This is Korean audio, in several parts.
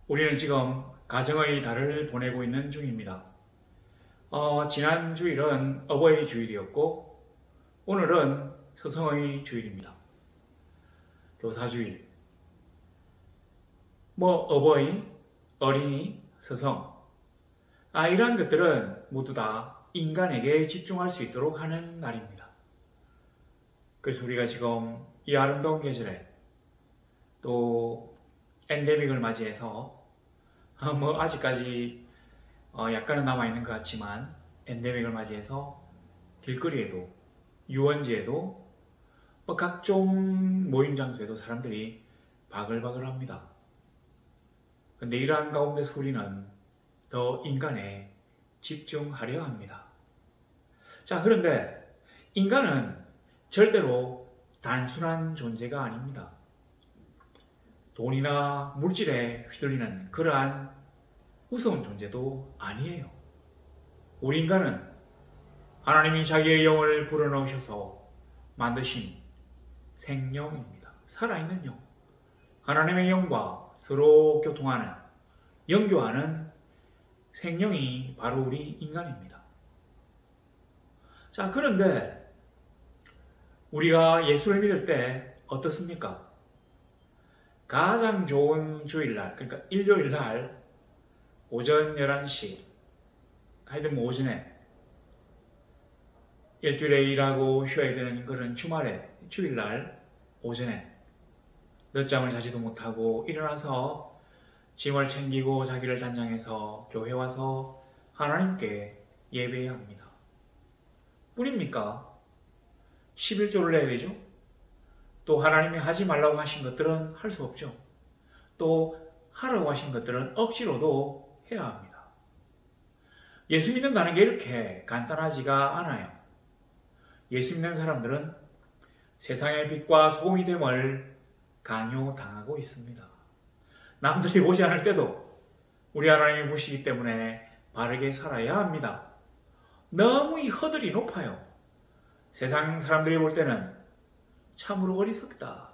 우리는 지금 가정의 달을 보내고 있는 중입니다. 지난 주일은 어버이 주일이었고 오늘은 서성의 주일입니다. 교사주일. 어버이, 어린이, 서성. 이러한 것들은 모두 다 인간에게 집중할 수 있도록 하는 날입니다. 그래서 우리가 지금 이 아름다운 계절에 또 엔데믹을 맞이해서 아직까지 약간은 남아있는 것 같지만 엔데믹을 맞이해서 길거리에도 유원지에도 각종 모임 장소에도 사람들이 바글바글합니다. 근데 이러한 가운데서 우리는 더 인간에 집중하려 합니다. 자, 그런데 인간은 절대로 단순한 존재가 아닙니다. 돈이나 물질에 휘둘리는 그러한 우스운 존재도 아니에요. 우리 인간은 하나님이 자기의 영을 불어넣으셔서 만드신 생명입니다. 살아있는 영. 하나님의 영과 서로 교통하는, 연교하는 생명이 바로 우리 인간입니다. 자, 그런데 우리가 예수를 믿을 때 어떻습니까? 가장 좋은 주일날, 그러니까 일요일날 오전 11시, 하여튼 오전에 일주일에 일하고 쉬어야 되는 그런 주말에, 주일날 오전에 늦잠을 자지도 못하고 일어나서 짐을 챙기고 자기를 단장해서 교회 와서 하나님께 예배해야 합니다. 뿐입니까? 11조를 내야 되죠? 또 하나님이 하지 말라고 하신 것들은 할 수 없죠. 또 하라고 하신 것들은 억지로도 해야 합니다. 예수 믿는다는 게 이렇게 간단하지가 않아요. 예수 믿는 사람들은 세상의 빛과 소금이 됨을 강요당하고 있습니다. 남들이 보지 않을 때도 우리 하나님이 보시기 때문에 바르게 살아야 합니다. 너무 이 허들이 높아요. 세상 사람들이 볼 때는 참으로 어리석다.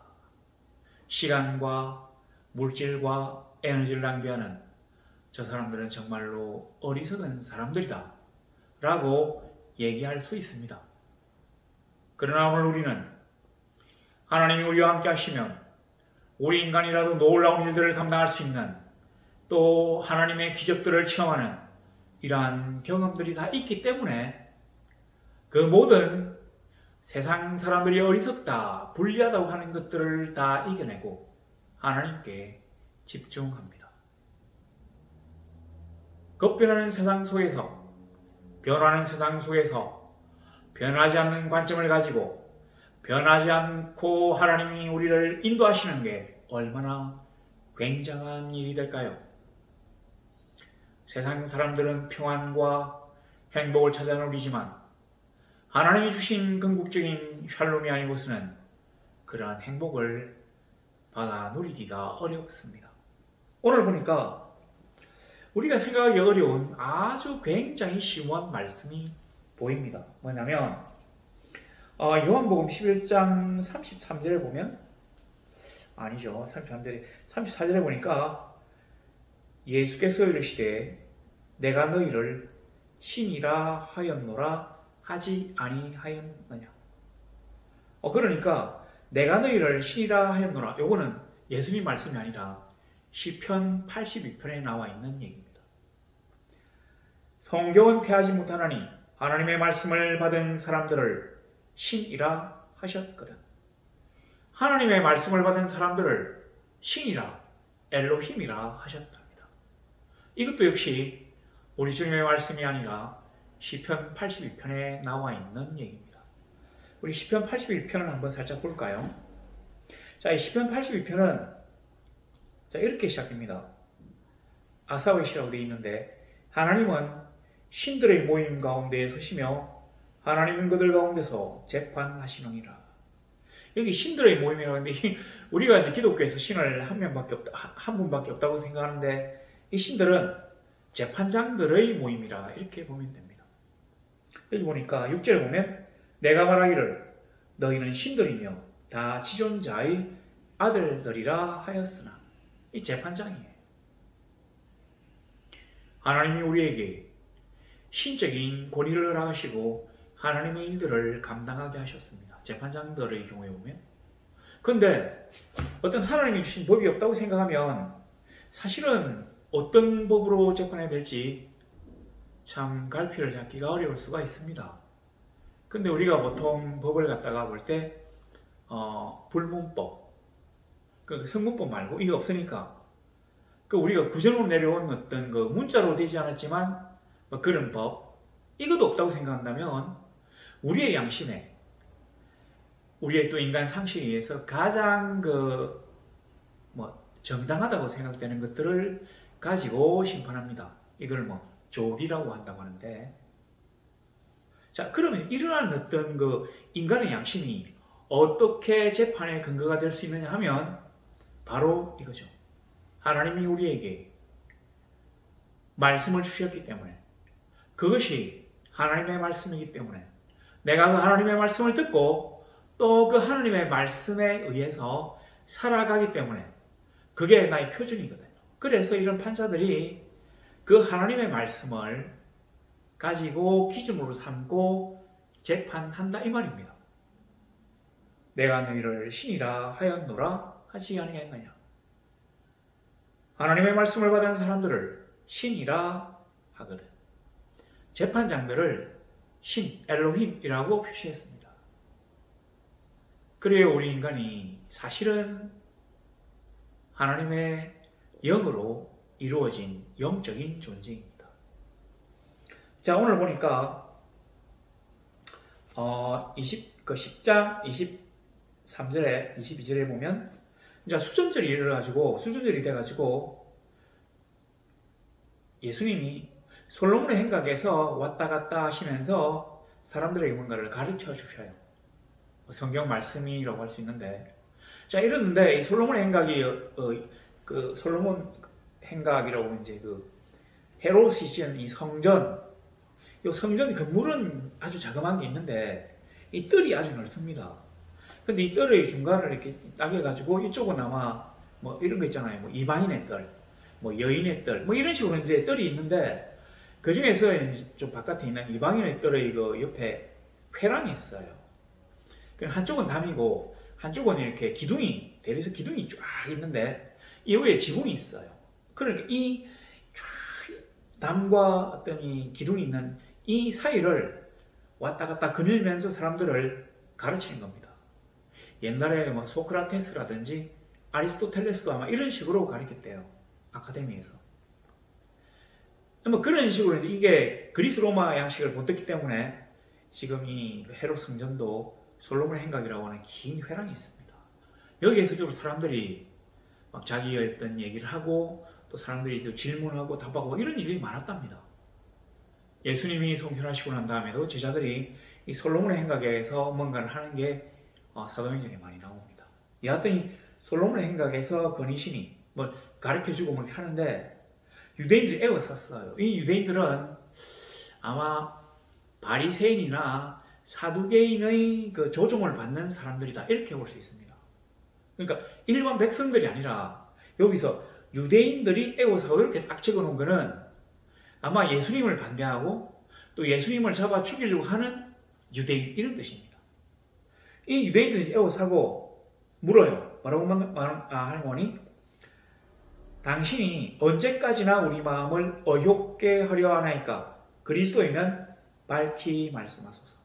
시간과 물질과 에너지를 낭비하는 저 사람들은 정말로 어리석은 사람들이다 라고 얘기할 수 있습니다. 그러나 오늘 우리는 하나님이 우리와 함께 하시면 우리 인간이라도 놀라운 일들을 감당할 수 있는, 또 하나님의 기적들을 체험하는 이러한 경험들이 다 있기 때문에 그 모든 세상 사람들이 어리석다, 불리하다고 하는 것들을 다 이겨내고 하나님께 집중합니다. 급변하는 세상 속에서, 변화하는 세상 속에서 변하지 않는 관점을 가지고 변하지 않고 하나님이 우리를 인도하시는 게 얼마나 굉장한 일이 될까요? 세상 사람들은 평안과 행복을 찾아 누리지만 하나님이 주신 궁극적인 샬롬이 아니고서는 그러한 행복을 받아 누리기가 어렵습니다. 오늘 보니까 우리가 생각하기 어려운 아주 굉장히 심오한 말씀이 보입니다. 뭐냐면 요한복음 11장 33절에 보면, 아니죠, 34절에 보니까 예수께서 이르시되 내가 너희를 신이라 하였노라 하지 아니하였느냐. 그러니까 내가 너희를 신이라 하였노라, 요거는 예수님 말씀이 아니라 시편 82편에 나와 있는 얘기입니다. 성경은 패하지 못하나니 하나님의 말씀을 받은 사람들을 신이라 하셨거든. 하나님의 말씀을 받은 사람들을 신이라, 엘로힘이라 하셨답니다. 이것도 역시 우리 주님의 말씀이 아니라 시편 82편에 나와 있는 얘기입니다. 우리 시편 82편을 한번 살짝 볼까요? 자, 이 시편 82편은 이렇게 시작됩니다. 아사의 시라고 되어 있는데, 하나님은 신들의 모임 가운데 서시며 하나님은 그들 가운데서 재판하시느니라. 여기 신들의 모임이라고 하는데, 우리가 이제 기독교에서 신을 한 분밖에 없다고 생각하는데, 이 신들은 재판장들의 모임이라 이렇게 보면 됩니다. 여기 보니까 6절에 보면 내가 말하기를 너희는 신들이며 다 지존자의 아들들이라 하였으나, 이 재판장이에요. 하나님이 우리에게 신적인 권위를 허락하시고 하나님의 일들을 감당하게 하셨습니다. 재판장들의 경우에 보면. 그런데 어떤 하나님이 주신 법이 없다고 생각하면 사실은 어떤 법으로 재판해야 될지 참 갈피를 잡기가 어려울 수가 있습니다. 근데 우리가 보통 법을 갖다가 볼 때 불문법, 그 성문법 말고 이게 없으니까 그 우리가 구전으로 내려온 어떤 그 문자로 되지 않았지만 그런 법 이것도 없다고 생각한다면 우리의 양심에 우리의 또 인간 상식에 의해서 가장 정당하다고 생각되는 것들을 가지고 심판합니다. 이걸 조리라고 한다고 하는데, 자, 그러면 이러한 어떤 인간의 양심이 어떻게 재판의 근거가 될 수 있느냐 하면 바로 이거죠. 하나님이 우리에게 말씀을 주셨기 때문에, 그것이 하나님의 말씀이기 때문에 내가 그 하나님의 말씀을 듣고 또 그 하나님의 말씀에 의해서 살아가기 때문에 그게 나의 표준이거든요. 그래서 이런 판사들이 그 하나님의 말씀을 가지고 기준으로 삼고 재판한다 이 말입니다. 내가 너희를 신이라 하였노라 하지 아니하였느냐. 하나님의 말씀을 받은 사람들을 신이라 하거든. 재판장들을 신, 엘로힘이라고 표시했습니다. 그래요, 우리 인간이 사실은 하나님의 영으로 이루어진 영적인 존재입니다. 자, 오늘 보니까 10장 23절에 22절에 보면 이제 수전절이 돼가지고 예수님이 솔로몬의 행각에서 왔다 갔다 하시면서 사람들에게 뭔가를 가르쳐 주셔요. 성경 말씀이라고 할 수 있는데, 자, 이러는데 이 솔로몬의 행각이 그 솔로몬 행각이라고 이제 그 헤롯이 지은 이 성전, 이 성전 건물은 아주 자그마한 게 있는데 이 뜰이 아주 넓습니다. 근데 이 뜰의 중간을 이렇게 따개가지고 이쪽은 아마 이런 거 있잖아요. 이방인의 뜰, 여인의 뜰, 이런 식으로 이제 뜰이 있는데 그 중에서 좀 바깥에 있는 이방인의 뜰의 그 옆에 회랑이 있어요. 한쪽은 담이고 한쪽은 이렇게 기둥이, 대리석 기둥이 쫙 있는데 이 위에 지붕이 있어요. 그러니까 이 쫙 담과 어떤 이 기둥이 있는 이 사이를 왔다 갔다 거닐면서 사람들을 가르치는 겁니다. 옛날에 소크라테스라든지 아리스토텔레스도 아마 이런 식으로 가르쳤대요. 아카데미에서. 그런 식으로 이게 그리스 로마 양식을 본떴기 때문에 지금 이 헤롯 성전도 솔로몬의 행각이라고 하는 긴 회랑이 있습니다. 여기에서 좀 사람들이 막 자기의 어떤 얘기를 하고 또 사람들이 또 질문하고 답하고 이런 일이 많았답니다. 예수님이 성천하시고 난 다음에도 제자들이 이 솔로몬의 행각에서 뭔가를 하는 게 사도행전에 많이 나옵니다. 여하튼 솔로몬의 행각에서 건의신이 가르쳐주고 하는데 유대인들이 애워쌌어요. 이 유대인들은 아마 바리새인이나 사두개인의 그 조종을 받는 사람들이다 이렇게 볼 수 있습니다. 그러니까 일반 백성들이 아니라 여기서 유대인들이 애워싸고 이렇게 딱 적어놓은 거는 아마 예수님을 반대하고 또 예수님을 잡아 죽이려고 하는 유대인 이런 뜻입니다. 이 유대인들이 애워싸고 물어요. 뭐라고 하는 거니? 당신이 언제까지나 우리 마음을 어욕게 하려 하나이까? 그리스도이면 밝히 말씀하소서.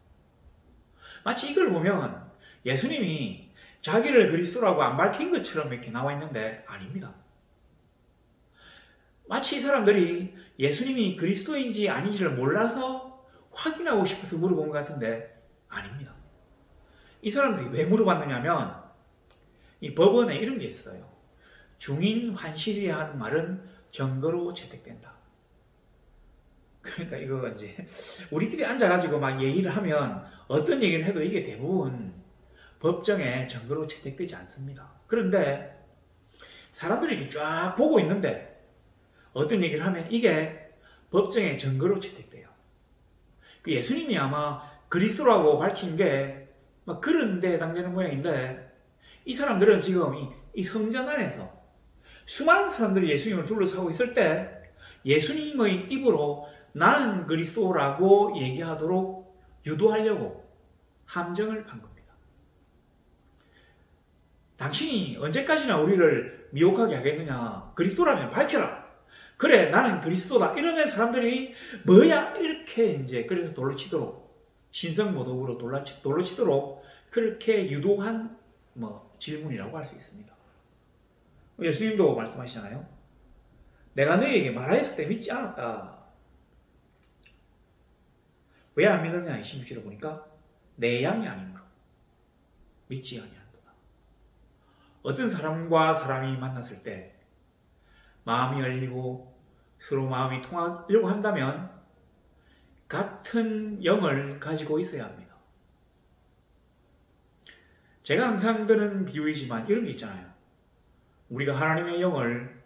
마치 이걸 보면 예수님이 자기를 그리스도라고 안 밝힌 것처럼 이렇게 나와 있는데 아닙니다. 마치 이 사람들이 예수님이 그리스도인지 아닌지를 몰라서 확인하고 싶어서 물어본 것 같은데 아닙니다. 이 사람들이 왜 물어봤느냐면 이 법원에 이런 게 있어요. 중인 환실이야 하는 말은 증거로 채택된다. 그러니까 이거 이제 우리끼리 앉아가지고 막 얘기를 하면 어떤 얘기를 해도 이게 대부분 법정에 증거로 채택되지 않습니다. 그런데 사람들이 이렇게 쫙 보고 있는데 어떤 얘기를 하면 이게 법정에 증거로 채택돼요. 그 예수님이 아마 그리스도라고 밝힌 게 막 그런 데 해당되는 모양인데 이 사람들은 지금 이 성전 안에서 수많은 사람들이 예수님을 둘러싸고 있을 때 예수님의 입으로 나는 그리스도라고 얘기하도록 유도하려고 함정을 판 겁니다. 당신이 언제까지나 우리를 미혹하게 하겠느냐? 그리스도라면 밝혀라. 그래, 나는 그리스도다. 이러면 사람들이 뭐야? 이렇게 이제 그래서 돌로 치도록 신성모독으로 돌로 치도록 그렇게 유도한 질문이라고 할 수 있습니다. 예수님도 말씀하시잖아요. 내가 너희에게 말하였을 때 믿지 않았다. 왜 안 믿었냐? 26절을 보니까 내 양이 아니므로 믿지 아니한도다. 어떤 사람과 사람이 만났을 때 마음이 열리고 서로 마음이 통하려고 한다면 같은 영을 가지고 있어야 합니다. 제가 항상 드는 비유이지만 이런 게 있잖아요. 우리가 하나님의 영을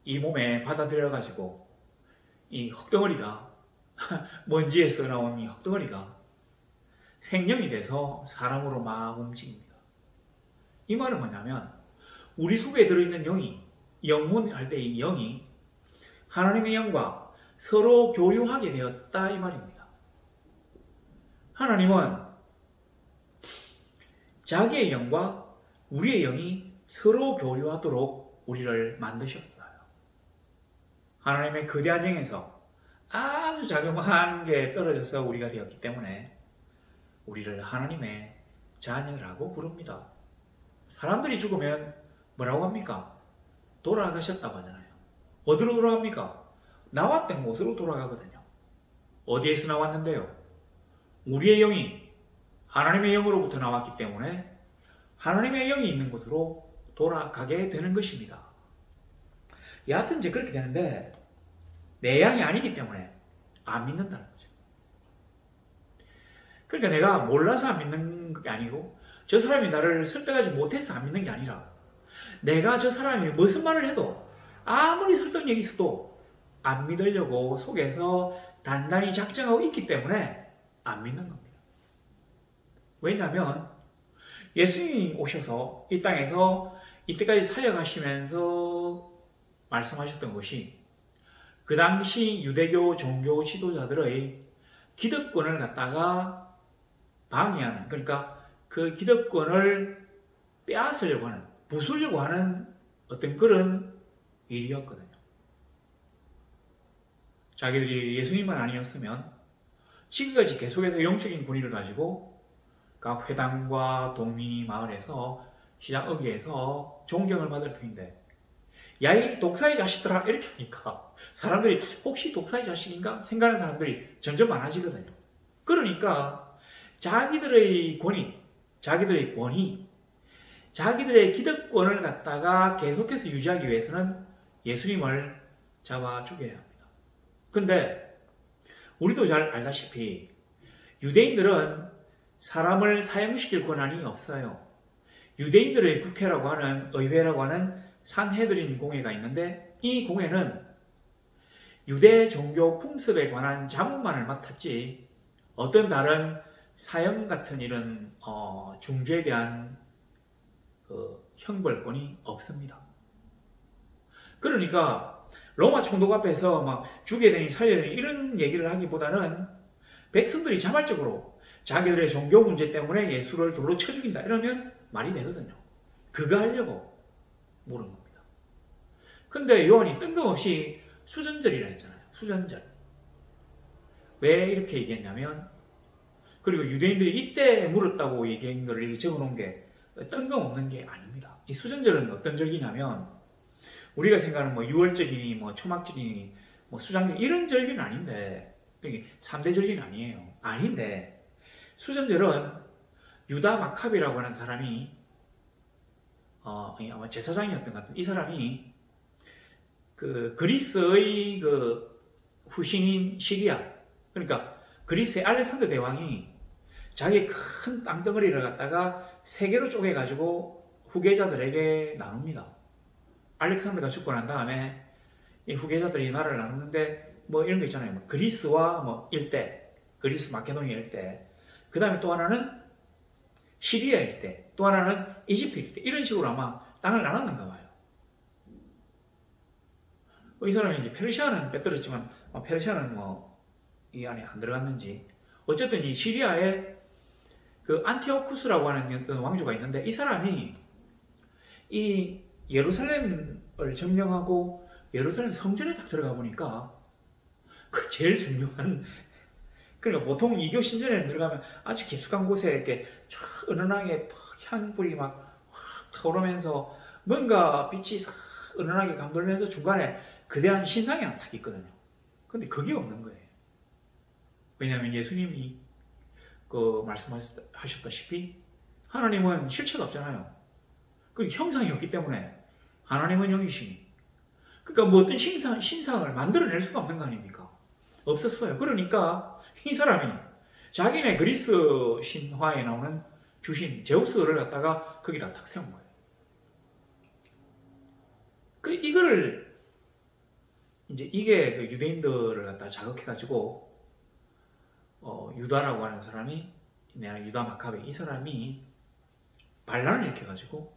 이 몸에 받아들여가지고 이 흙덩어리가 먼지에서 나온 이 흙덩어리가 생명이 돼서 사람으로 막 움직입니다. 이 말은 뭐냐면 우리 속에 들어있는 영이 영혼 할 때 이 영이 하나님의 영과 서로 교류하게 되었다 이 말입니다. 하나님은 자기의 영과 우리의 영이 서로 교류하도록 우리를 만드셨어요. 하나님의 거대한 영에서 아주 자그마한 게 떨어져서 우리가 되었기 때문에 우리를 하나님의 자녀라고 부릅니다. 사람들이 죽으면 뭐라고 합니까? 돌아가셨다고 하잖아요. 어디로 돌아갑니까? 나왔던 곳으로 돌아가거든요. 어디에서 나왔는데요? 우리의 영이 하나님의 영으로부터 나왔기 때문에 하나님의 영이 있는 곳으로 돌아가게 되는 것입니다. 여하튼 이제 그렇게 되는데 내 양이 아니기 때문에 안 믿는다는 거죠. 그러니까 내가 몰라서 안 믿는 게 아니고 저 사람이 나를 설득하지 못해서 안 믿는 게 아니라 내가 저 사람이 무슨 말을 해도 아무리 설득력이 있어도 안 믿으려고 속에서 단단히 작정하고 있기 때문에 안 믿는 겁니다. 왜냐하면 예수님이 오셔서 이 땅에서 이때까지 사역하시면서 말씀하셨던 것이 그 당시 유대교 종교 지도자들의 기득권을 갖다가 방해하는, 그러니까 그 기득권을 빼앗으려고 하는, 부수려고 하는 어떤 그런 일이었거든요. 자기들이 예수님만 아니었으면 지금까지 계속해서 영적인 권위를 가지고 각 회당과 동리 마을에서 시장 어귀에서 존경을 받을 터인데 야, 이 독사의 자식들아 이렇게 하니까 사람들이 혹시 독사의 자식인가 생각하는 사람들이 점점 많아지거든요. 그러니까 자기들의 권위, 자기들의 기득권을 갖다가 계속해서 유지하기 위해서는 예수님을 잡아 죽여야 합니다. 근데 우리도 잘 알다시피 유대인들은 사람을 사형시킬 권한이 없어요. 유대인들의 국회라고 하는, 의회라고 하는 산헤드린 공회가 있는데 이 공회는 유대 종교 풍습에 관한 자문만을 맡았지 어떤 다른 사형 같은 이런 중죄에 대한 형벌권이 없습니다. 그러니까 로마 총독 앞에서 막 죽여야 되니 살려야 되니 이런 얘기를 하기보다는 백성들이 자발적으로 자기들의 종교 문제 때문에 예수를 돌로 쳐 죽인다 이러면 말이 되거든요. 그거 하려고 물은 겁니다. 근데 요한이 뜬금없이 수전절이라 했잖아요. 수전절. 왜 이렇게 얘기했냐면, 그리고 유대인들이 이때 물었다고 얘기한 걸 적어놓은 게 뜬금없는 게 아닙니다. 이 수전절은 어떤 절기냐면 우리가 생각하는 뭐 유월절이니 뭐 초막절이니 뭐 수장절 이런 절기는 아닌데, 3대 절기는 아니에요. 아닌데 수전절은 유다 마카비라고 하는 사람이 아마 제사장이었던 것 같은데 이 사람이 그 그리스의 그 후신인 시리아, 그러니까 그리스의 알렉산더 대왕이 자기 큰 땅덩어리를 갖다가 세 개로 쪼개가지고 후계자들에게 나눕니다. 알렉산더가 죽고 난 다음에 이 후계자들이 나라를 나누는데 뭐 이런 거 있잖아요. 뭐 그리스와 뭐 일대, 그리스 마케도니아 일대, 그 다음에 또 하나는 시리아 일대, 또 하나는 이집트 일대, 이런 식으로 아마 땅을 나눴는가 봐요. 이 사람이 이제 페르시아는 빼뜨렸지만 페르시아는 뭐 이 안에 안 들어갔는지 어쨌든 이 시리아에 그 안티오쿠스라고 하는 어떤 왕조가 있는데 이 사람이 이 예루살렘을 점령하고 예루살렘 성전에 딱 들어가 보니까 그 제일 중요한 그러니까 보통 이교 신전에 들어가면 아주 깊숙한 곳에 이렇게 쫙 은은하게 향불이 막 확 타오르면서 뭔가 빛이 싹 은은하게 감돌면서 중간에 거대한 신상이 하나 딱 있거든요. 근데 그게 없는 거예요. 왜냐하면 예수님이 그 말씀하셨다시피 하나님은 실체가 없잖아요. 그 형상이 없기 때문에 하나님은 영이시니 그러니까 뭐 어떤 신상을 만들어낼 수가 없는 거 아닙니까? 없었어요. 그러니까 이 사람이 자기네 그리스 신화에 나오는 주신 제우스를 갖다가 거기다 딱 세운 거예요. 이거를 이제 이게 그 유대인들을 갖다 자극해가지고 유다라고 하는 사람이 유다 마카베 이 사람이 반란을 일으켜가지고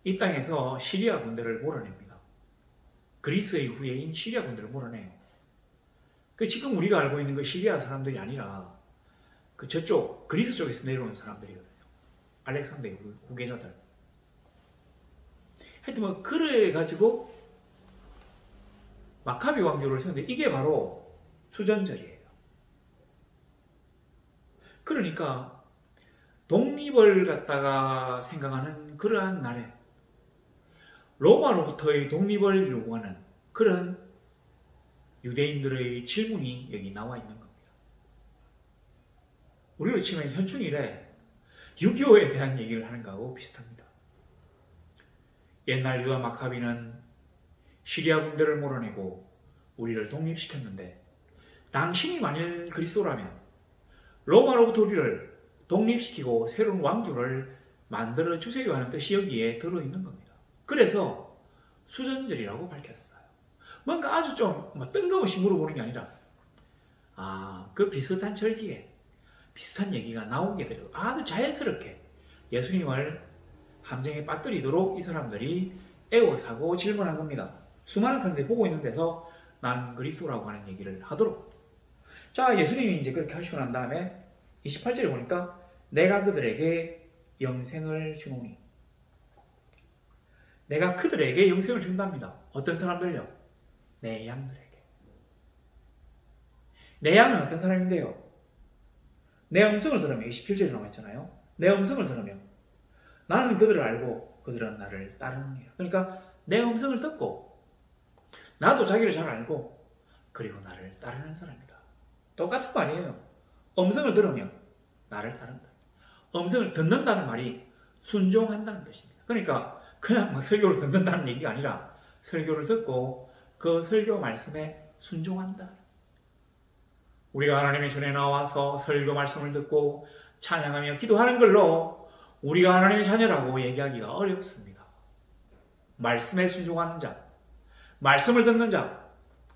이 땅에서 시리아 군대를 몰아냅니다. 그리스의 후예인 시리아 군대를 몰아내요. 지금 우리가 알고 있는 그 시리아 사람들이 아니라 그 저쪽 그리스 쪽에서 내려온 사람들이거든요. 알렉산더의 후계자들. 하여튼 뭐 그래가지고 마카비 왕조를 세웠는데 이게 바로 수전절이에요. 그러니까 독립을 갖다가 생각하는 그러한 날에 로마로부터의 독립을 요구하는 그런 유대인들의 질문이 여기 나와 있는 겁니다. 우리로 치면 현충일에 6.25에 대한 얘기를 하는 거하고 비슷합니다. 옛날 유다 마카비는 시리아 군대를 몰아내고 우리를 독립시켰는데 당신이 만일 그리스도라면 로마로부터 우리를 독립시키고 새로운 왕조를 만들어 주세요 하는 뜻이 여기에 들어있는 겁니다. 그래서 수전절이라고 밝혔어요. 뭔가 아주 좀 뜬금없이 물어보는 게 아니라 그 비슷한 절기에 비슷한 얘기가 나오게 되고 아주 자연스럽게 예수님을 함정에 빠뜨리도록 이 사람들이 애워사고 질문한 겁니다. 수많은 사람들이 보고 있는 데서 난 그리스도라고 하는 얘기를 하도록. 자, 예수님이 이제 그렇게 하시고 난 다음에 28절에 보니까 내가 그들에게 영생을 주노니 내가 그들에게 영생을 준답니다. 어떤 사람들요? 내 양들에게. 내 양은 어떤 사람인데요? 내 음성을 들으면 27절에 나와 있잖아요. 내 음성을 들으면 나는 그들을 알고 그들은 나를 따르느니라. 그러니까 내 음성을 듣고 나도 자기를 잘 알고 그리고 나를 따르는 사람이다. 똑같은 말이에요. 음성을 들으면 나를 따른다. 음성을 듣는다는 말이 순종한다는 뜻입니다. 그러니까 그냥 막 설교를 듣는다는 얘기가 아니라 설교를 듣고 그 설교 말씀에 순종한다. 우리가 하나님의 전에 나와서 설교 말씀을 듣고 찬양하며 기도하는 걸로 우리가 하나님의 자녀라고 얘기하기가 어렵습니다. 말씀에 순종하는 자, 말씀을 듣는 자,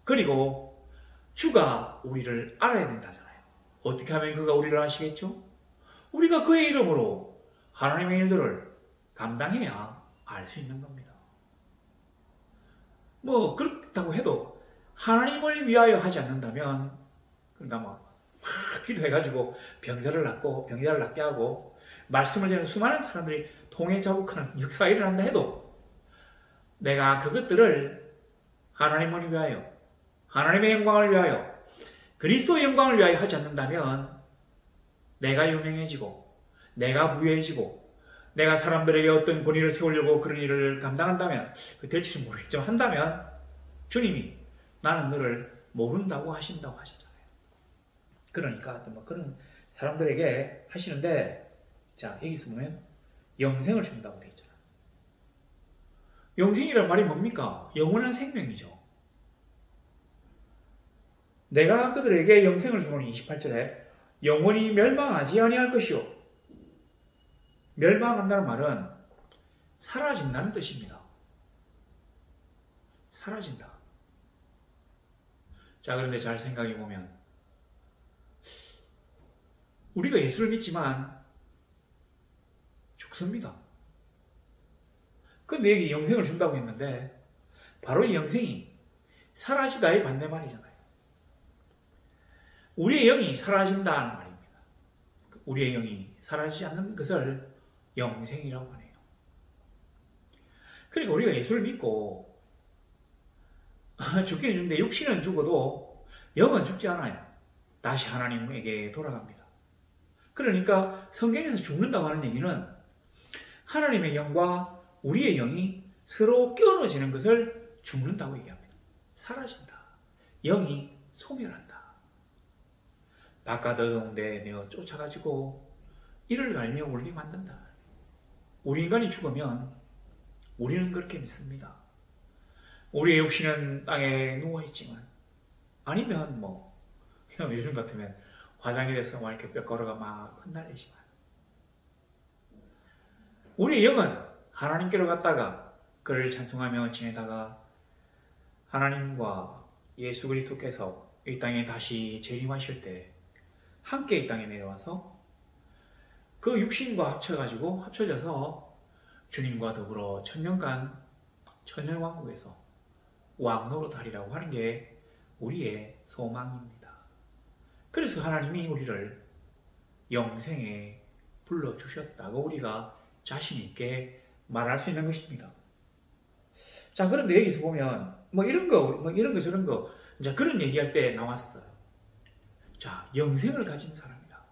그리고 주가 우리를 알아야 된다잖아요. 어떻게 하면 그가 우리를 아시겠죠? 우리가 그의 이름으로 하나님의 일들을 감당해야 알 수 있는 겁니다. 뭐 그렇다고 해도 하나님을 위하여 하지 않는다면 그러니까 막 기도해가지고 병자를 낫게 하고 말씀을 전하는 수많은 사람들이 통해 자국하는 역사가 일어난다 해도 내가 그것들을 하나님을 위하여 하나님의 영광을 위하여 그리스도의 영광을 위하여 하지 않는다면 내가 유명해지고 내가 부유해지고 내가 사람들에게 어떤 권위를 세우려고 그런 일을 감당한다면 그 될지는 모르겠지만 한다면 주님이 나는 너를 모른다고 하신다고 하셨잖아요. 그러니까 뭐 그런 사람들에게 하시는데 자 여기서 보면 영생을 준다고 되어 있잖아요. 영생이란 말이 뭡니까? 영원한 생명이죠. 내가 그들에게 영생을 주노니 28절에 영원히 멸망하지 아니할 것이요. 멸망한다는 말은 사라진다는 뜻입니다. 사라진다. 자, 그런데 잘 생각해 보면 우리가 예수를 믿지만 죽습니다. 근데 여기 영생을 준다고 했는데 바로 이 영생이 사라지다의 반대말이잖아요. 우리의 영이 사라진다는 말입니다. 우리의 영이 사라지지 않는 것을 영생이라고 하네요. 그러니까 우리가 예수를 믿고 죽기는 죽는데 육신은 죽어도 영은 죽지 않아요. 다시 하나님에게 돌아갑니다. 그러니까 성경에서 죽는다고 하는 얘기는 하나님의 영과 우리의 영이 서로 끊어지는 것을 죽는다고 얘기합니다. 사라진다. 영이 소멸한다. 바깥 어두운 데 내어 쫓아가지고 이를 갈며 울게 만든다. 우리 인간이 죽으면 우리는 그렇게 믿습니다. 우리의 육신은 땅에 누워있지만 아니면 요즘 같으면 화장이 돼서 이렇게 뼈가루가 막 흩날리지만 우리의 영은 하나님께로 갔다가 그를 찬송하며 지내다가 하나님과 예수 그리스도께서 이 땅에 다시 재림하실 때 함께 이 땅에 내려와서 그 육신과 합쳐져서 주님과 더불어 천년간 천년왕국에서 왕노릇하리라고 하는 게 우리의 소망입니다. 그래서 하나님이 우리를 영생에 불러주셨다고 우리가 자신 있게 말할 수 있는 것입니다. 자, 그런데 여기서 보면 이런 거 저런 거 이제 그런 얘기할 때 나왔어요. 자, 영생을 가진 사람이다.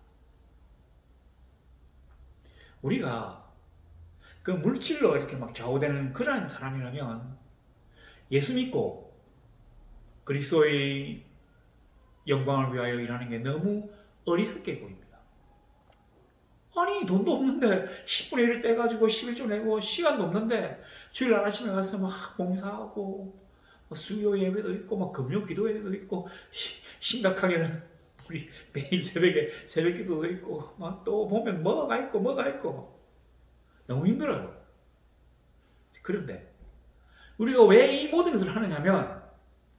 우리가 그 물질로 이렇게 막 좌우되는 그러한 사람이라면 예수 믿고 그리스도의 영광을 위하여 일하는 게 너무 어리석게 보입니다. 아니, 돈도 없는데 10분의 1을 떼가지고 11조 내고 시간도 없는데 주일날 아침에 가서 막 봉사하고 수요 예배도 있고 막 금요 기도회도 있고 심각하게는 우리 매일 새벽에 새벽 기도도 있고 막 또 보면 뭐가 있고 너무 힘들어요. 그런데 우리가 왜 이 모든 것을 하느냐면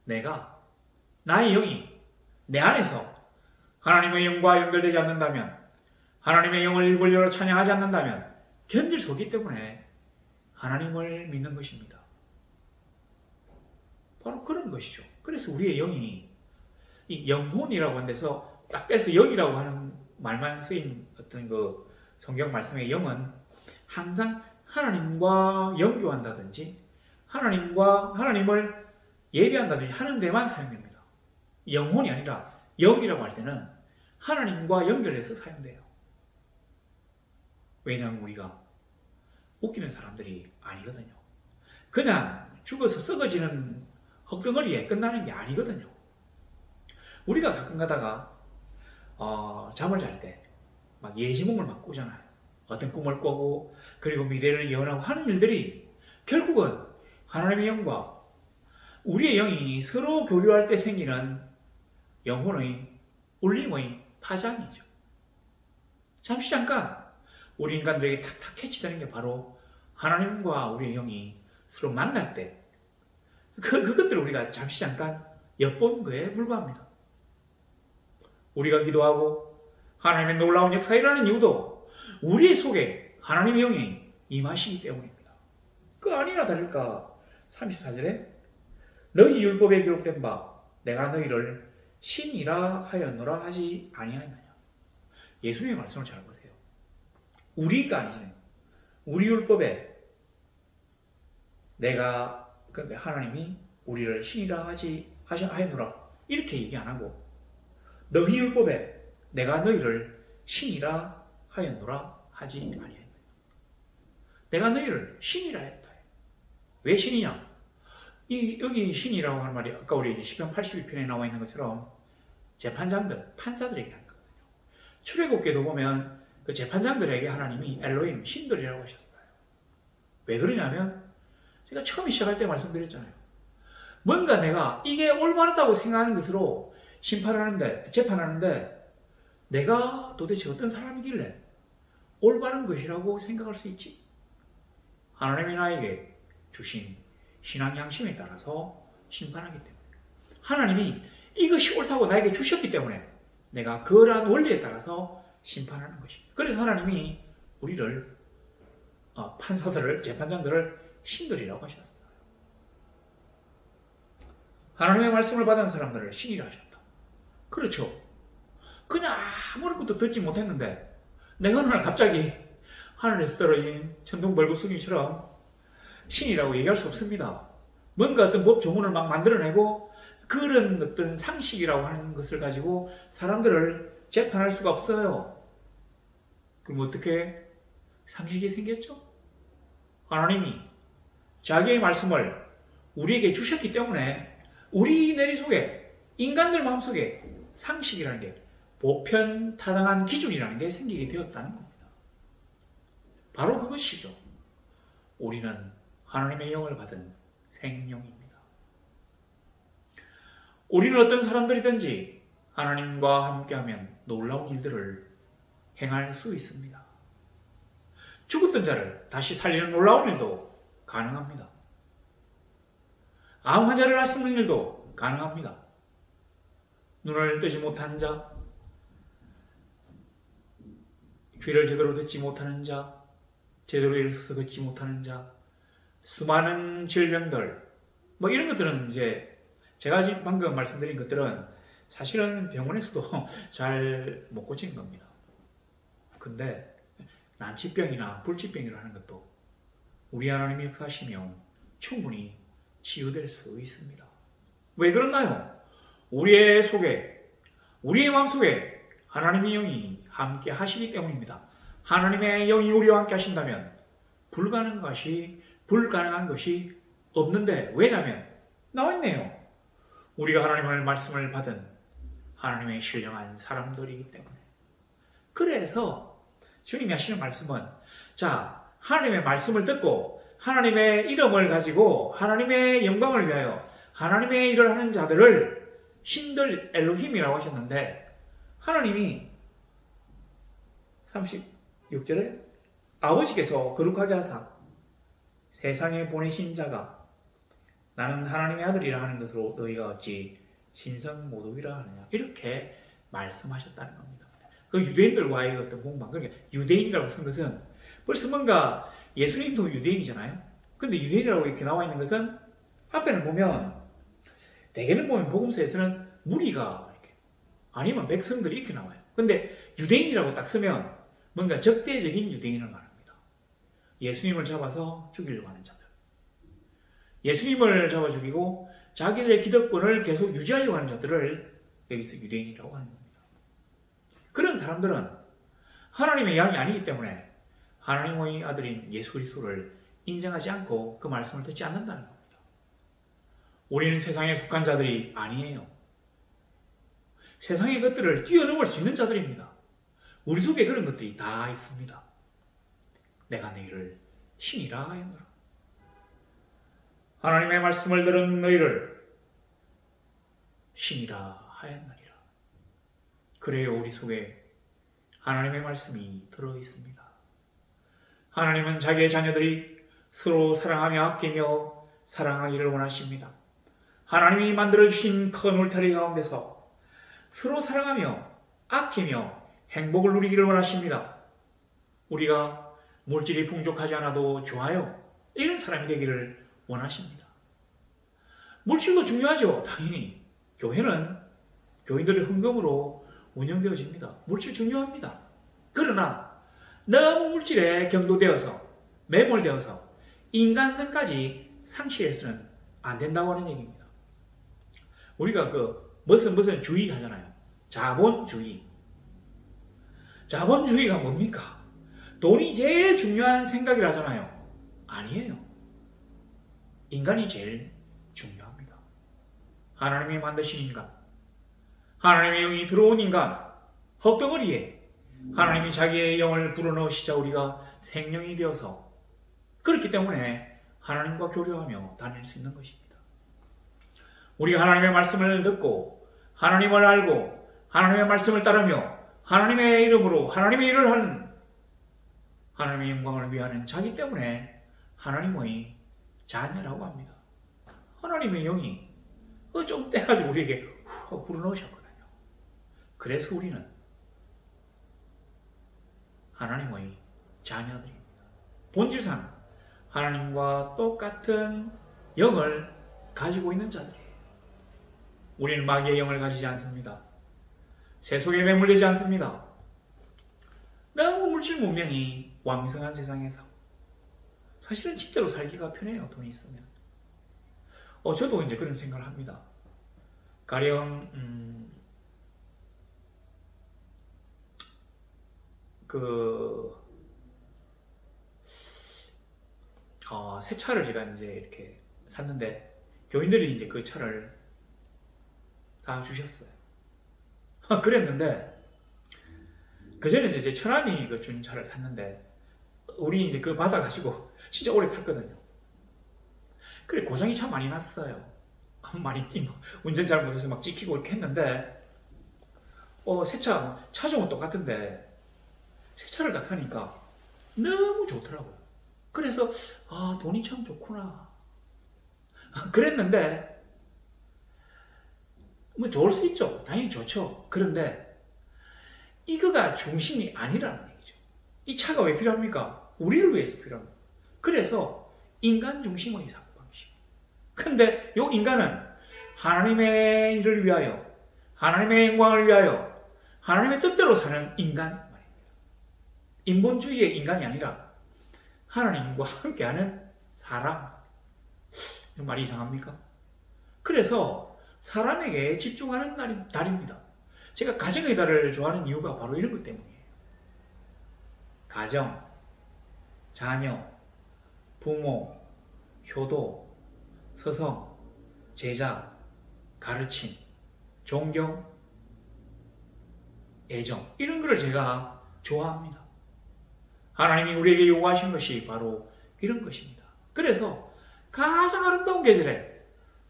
나의 영이 내 안에서 하나님의 영과 연결되지 않는다면 하나님의 영을 입을 열어 찬양하지 않는다면 견딜 수 없기 때문에 하나님을 믿는 것입니다. 바로 그런 것이죠. 그래서 우리의 영이 이 영혼이라고 하는 데서 딱 빼서 영이라고 하는 말만 쓰인 어떤 그 성경 말씀의 영은 항상 하나님과 연교한다든지 하나님을 예배한다든지 하는 데만 사용됩니다. 영혼이 아니라 영이라고 할 때는 하나님과 연결해서 사용돼요. 왜냐하면 우리가 웃기는 사람들이 아니거든요. 그냥 죽어서 썩어지는 헛덩어리에 끝나는 게 아니거든요. 우리가 가끔 가다가 잠을 잘 때 막 예지몽을 막 꾸잖아요. 어떤 꿈을 꾸고 그리고 미래를 예언하고 하는 일들이 결국은 하나님의 영과 우리의 영이 서로 교류할 때 생기는 영혼의 울림의 파장이죠. 잠시 잠깐 우리 인간들에게 탁탁 캐치되는 게 바로 하나님과 우리의 영이 서로 만날 때 그것들을 우리가 잠시 잠깐 엿보는 거에 불과합니다. 우리가 기도하고 하나님의 놀라운 역사에 일어나는 이유도 우리 속에 하나님의 영이 임하시기 때문입니다. 그 아니나 다를까 34절에 너희 율법에 기록된 바 내가 너희를 신이라 하였노라 하지 아니하였느냐. 예수님의 말씀을 잘 보세요. 우리가 아니잖아요. 우리 율법에 하나님이 우리를 신이라 하였노라 이렇게 얘기 안 하고 너희 율법에 내가 너희를 신이라 하였노라 하지 아니하였느냐. 내가 너희를 신이라 했다. 왜 신이냐? 여기 신이라고 하는 말이 아까 우리 시편 82편에 나와 있는 것처럼 재판장들, 판사들에게 한 거거든요. 출애굽기도 보면 그 재판장들에게 하나님이 엘로힘, 신들이라고 하셨어요. 왜 그러냐면 제가 처음 시작할 때 말씀드렸잖아요. 뭔가 내가 이게 올바르다고 생각하는 것으로 재판하는데 내가 도대체 어떤 사람이길래 올바른 것이라고 생각할 수 있지? 하나님이 나에게 주신 신앙 양심에 따라서 심판하기 때문에 하나님이 이것이 옳다고 나에게 주셨기 때문에 내가 그러한 원리에 따라서 심판하는 것입니다. 그래서 하나님이 우리를 판사들을 재판장들을 신들이라고 하셨어요. 하나님의 말씀을 받은 사람들을 신이라 하셨다. 그렇죠. 그냥 아무것도 듣지 못했는데 내가 어느 날 갑자기 하늘에서 떨어진 천둥벌구성이처럼 신이라고 얘기할 수 없습니다. 뭔가 어떤 법 조문을 막 만들어내고 그런 어떤 상식이라고 하는 것을 가지고 사람들을 재판할 수가 없어요. 그럼 어떻게 상식이 생겼죠? 하나님이 자기의 말씀을 우리에게 주셨기 때문에 우리 내리 속에 인간들 마음속에 상식이라는 게 보편 타당한 기준이라는 게 생기게 되었다는 겁니다. 바로 그것이죠. 우리는 하나님의 영을 받은 생명입니다. 우리는 어떤 사람들이든지 하나님과 함께하면 놀라운 일들을 행할 수 있습니다. 죽었던 자를 다시 살리는 놀라운 일도 가능합니다. 암 환자를 낫는 일도 가능합니다. 눈을 뜨지 못한 자, 귀를 제대로 듣지 못하는 자, 제대로 일어서서 걷지 못하는 자, 수많은 질병들, 뭐 이런 것들은 이제 제가 지금 방금 말씀드린 것들은 사실은 병원에서도 잘 못 고치는 겁니다. 근데 난치병이나 불치병이라 하는 것도 우리 하나님이 역사하시면 충분히 치유될 수 있습니다. 왜 그런가요? 우리의 속에, 우리의 마음속에 하나님의 영이 함께 하시기 때문입니다. 하나님의 영이 우리와 함께 하신다면 불가능한 것이 없는데, 왜냐하면 나와 있네요. 우리가 하나님의 말씀을 받은 하나님의 신령한 사람들이기 때문에. 그래서 주님이 하시는 말씀은, 자, 하나님의 말씀을 듣고 하나님의 이름을 가지고 하나님의 영광을 위하여 하나님의 일을 하는 자들을 신들 엘로힘이라고 하셨는데, 하나님이 36절에 아버지께서 거룩하게 하사 세상에 보내신 자가 나는 하나님의 아들이라 하는 것으로 너희가 어찌 신성모독이라 하느냐, 이렇게 말씀하셨다는 겁니다. 그 유대인들과의 어떤 공방, 그러니까 유대인이라고 쓴 것은 벌써 뭔가 예수님도 유대인이잖아요. 근데 유대인이라고 이렇게 나와 있는 것은 앞에는 보면, 대개는 보면 복음서에서는 무리가 이렇게, 아니면 백성들이 이렇게 나와요. 근데 유대인이라고 딱 쓰면 뭔가 적대적인 유대인을 말합니다. 예수님을 잡아서 죽이려고 하는 자들, 예수님을 잡아 죽이고 자기들의 기득권을 계속 유지하려고 하는 자들을 여기서 유대인이라고 하는 겁니다. 그런 사람들은 하나님의 양이 아니기 때문에 하나님의 아들인 예수 그리스도를 인정하지 않고 그 말씀을 듣지 않는다는 겁니다. 우리는 세상에 속한 자들이 아니에요. 세상의 것들을 뛰어넘을 수 있는 자들입니다. 우리 속에 그런 것들이 다 있습니다. 내가 너희를 신이라 하였노라. 하나님의 말씀을 들은 너희를 신이라 하였느니라. 그래요, 우리 속에 하나님의 말씀이 들어있습니다. 하나님은 자기의 자녀들이 서로 사랑하며 아끼며 사랑하기를 원하십니다. 하나님이 만들어주신 큰 울타리 가운데서 서로 사랑하며 아끼며 행복을 누리기를 원하십니다. 우리가 물질이 풍족하지 않아도 좋아요, 이런 사람이 되기를 원하십니다. 물질도 중요하죠. 당연히 교회는 교인들의 헌금으로 운영되어집니다. 물질 중요합니다. 그러나 너무 물질에 경도되어서 매몰되어서 인간성까지 상실해서는 안 된다고 하는 얘기입니다. 우리가 무슨 주의 하잖아요. 자본주의. 자본주의가 뭡니까? 돈이 제일 중요한 생각이라 하잖아요. 아니에요. 인간이 제일 중요합니다. 하나님이 만드신 인간, 하나님의 영이 들어온 인간, 헛덩어리에 하나님이 자기의 영을 불어넣으시자 우리가 생명이 되어서, 그렇기 때문에 하나님과 교류하며 다닐 수 있는 것입니다. 우리가 하나님의 말씀을 듣고 하나님을 알고 하나님의 말씀을 따르며 하나님의 이름으로 하나님의 일을 하는, 하나님의 영광을 위하는 자기 때문에 하나님의 자녀라고 합니다. 하나님의 영이 좀 떼가지고 우리에게 후 불어넣으셨거든요. 그래서 우리는 하나님의 자녀들입니다. 본질상 하나님과 똑같은 영을 가지고 있는 자들이에요. 우리는 마귀의 영을 가지지 않습니다. 세속에 매몰되지 않습니다. 너무 물질 문명이 왕성한 세상에서 사실은 진짜로 살기가 편해요. 돈이 있으면. 저도 이제 그런 생각을 합니다. 가령 새 차를 제가 이제 이렇게 샀는데 교인들이 이제 그 차를 다 주셨어요. 그랬는데 그 전에 이제 제 처남이 그 준 차를 탔는데 우리 이제 그거 받아가지고 진짜 오래 탔거든요. 그래 고장이 참 많이 났어요. 많이 운전 잘못해서 막 찍히고 이렇게 했는데 새 차 차종은 똑같은데 새 차를 딱 타니까 너무 좋더라고요. 그래서 돈이 참 좋구나 그랬는데 뭐 좋을 수 있죠. 당연히 좋죠. 그런데 이거가 중심이 아니라는 얘기죠. 이 차가 왜 필요합니까? 우리를 위해서 필요합니다. 그래서 인간 중심의 사고방식. 근데 이 인간은 하나님의 일을 위하여, 하나님의 영광을 위하여, 하나님의 뜻대로 사는 인간 말입니다. 인본주의의 인간이 아니라 하나님과 함께하는 사람. 말이 이상합니까? 그래서 사람에게 집중하는 날입니다. 제가 가정의 달을 좋아하는 이유가 바로 이런 것 때문이에요. 가정, 자녀, 부모, 효도, 서성, 제자, 가르침, 존경, 애정 이런 것을 제가 좋아합니다. 하나님이 우리에게 요구하신 것이 바로 이런 것입니다. 그래서 가장 아름다운 계절에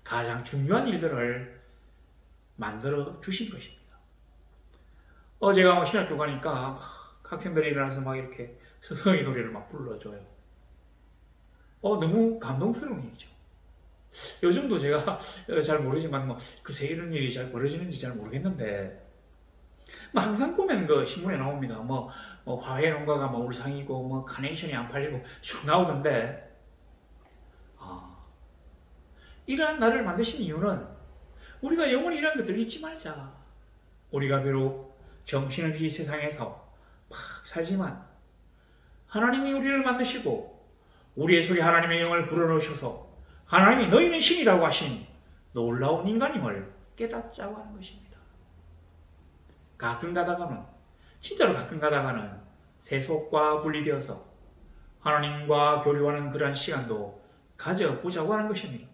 가장 중요한 일들을 만들어 주신 것입니다. 제가 신학교 가니까 학생들이 일어나서 막 이렇게 서성의 노래를 막 불러줘요. 너무 감동스러운 일이죠. 요즘도 제가 잘 모르지만 그새 이런 일이 잘 벌어지는지 잘 모르겠는데 항상 보면 그 신문에 나옵니다. 화훼 농가가 울상이고 카네이션이 안 팔리고 쭉 나오던데 이러한 날을 만드신 이유는 우리가 영원히 이런 것들을 잊지 말자. 우리가 비록 정신없이 이 세상에서 막 살지만 하나님이 우리를 만드시고 우리의 속에 하나님의 영을 불어넣으셔서 하나님이 너희는 신이라고 하신 놀라운 인간임을 깨닫자고 하는 것입니다. 진짜로 가끔 가다가는 세속과 분리되어서 하나님과 교류하는 그러한 시간도 가져보자고 하는 것입니다.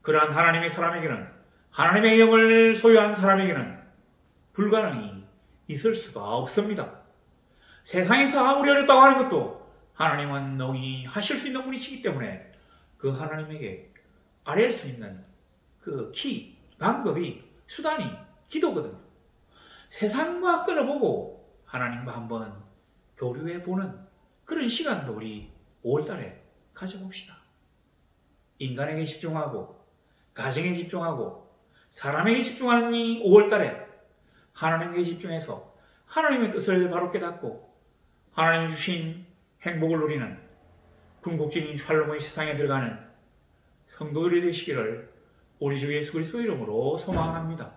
그러한 하나님의 사람에게는, 하나님의 영을 소유한 사람에게는 불가능이 있을 수가 없습니다. 세상에서 아무리 어렵다고 하는 것도 하나님은 능히 하실 수 있는 분이시기 때문에 그 하나님에게 아뢰할 수 있는 그 방법이, 수단이 기도거든요. 세상과 끊어보고 하나님과 한번 교류해보는 그런 시간도 우리 5월달에 가져봅시다. 인간에게 집중하고 가정에 집중하고 사람에게 집중하는 이 5월달에 하나님에게 집중해서 하나님의 뜻을 바로 깨닫고 하나님이 주신 행복을 누리는 궁극적인 샬롬의 세상에 들어가는 성도들이 되시기를 우리 주 예수 그리스도의 이름으로 소망합니다.